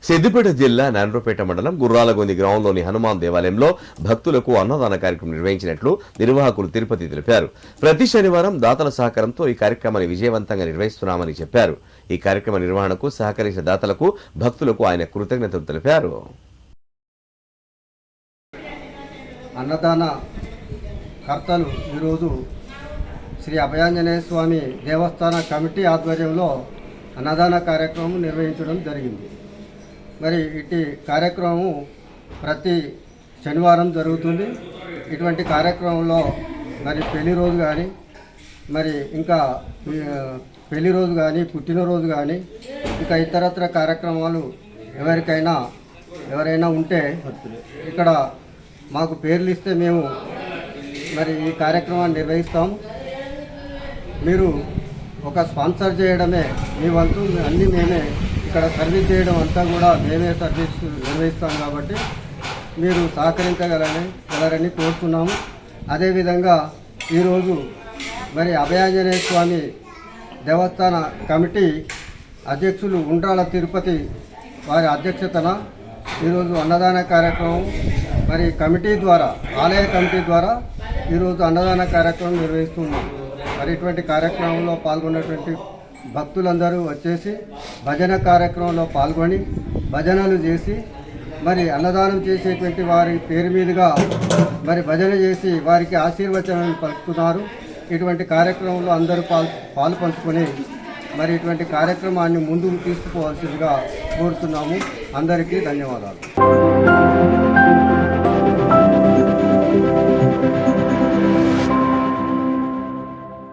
సిద్దిపేట జిల్లా నారాయణపేట మండలం గుర్రాలగొంది గ్రామంలోని హనుమాన్ దేవాలయంలో భక్తులకు అన్నదాన కార్యక్రమం నిర్వహించినట్లు నిర్వాహకులు తిరుపతి తెలిపారు. ప్రతి శనివారం దాతల సహకారంతో ఈ కార్యక్రమాన్ని విజయవంతంగా నిర్వహిస్తున్నామని చెప్పారు. ఈ కార్యక్రమ నిర్వహణకు సహకరించిన దాతలకు భక్తులకు ఆయన కృతజ్ఞతలు తెలిపారు. అన్నదాన కర్తలు ఈరోజు శ్రీ అభయాంజనేయ స్వామి దేవస్థాన కమిటీ ఆధ్వర్యంలో అన్నదాన కార్యక్రమం నిర్వహించడం జరిగింది. మరి ఇటు కార్యక్రమం ప్రతి శనివారం జరుగుతుంది. ఇటువంటి కార్యక్రమంలో మరి పెళ్లి రోజు కానీ మరి ఇంకా పెళ్లి రోజు కానీ పుట్టినరోజు కానీ ఇంకా ఇతరత్ర కార్యక్రమాలు ఎవరైనా ఉంటే ఇక్కడ మాకు పేర్లు ఇస్తే మేము మరి ఈ కార్యక్రమాన్ని నిర్వహిస్తాము. మీరు ఒక స్పాన్సర్ చేయడమే మీ వంతు, అన్నీ మేమే ఇక్కడ సర్వీస్ చేయడం అంతా కూడా మేమే సర్వీస్ నిర్వహిస్తాం కాబట్టి మీరు సహకరించగలరని కోరుతున్నాము. అదేవిధంగా ఈరోజు మరి అభయాంజనేయ స్వామి దేవస్థాన కమిటీ అధ్యక్షులు ఉండ్రాల తిరుపతి వారి అధ్యక్షతన ఈరోజు అన్నదాన కార్యక్రమం మరి కమిటీ ద్వారా ఆలయ కమిటీ ద్వారా ఈరోజు అన్నదాన కార్యక్రమం నిర్వహిస్తున్నాం. మరి ఇటువంటి కార్యక్రమంలో పాల్గొన్నటువంటి భక్తులందరూ వచ్చేసి భజన కార్యక్రమంలో పాల్గొని భజనలు చేసి మరి అన్నదానం చేసేటువంటి వారి పేరు మీదుగా మరి భజన చేసి వారికి ఆశీర్వచనాలు పలుకుతున్నారు. ఇటువంటి కార్యక్రమంలో అందరూ పాలు పంచుకొని మరి ఇటువంటి కార్యక్రమాన్ని ముందుకు తీసుకుపోవాల్సిందిగా కోరుతున్నాము. అందరికీ ధన్యవాదాలు.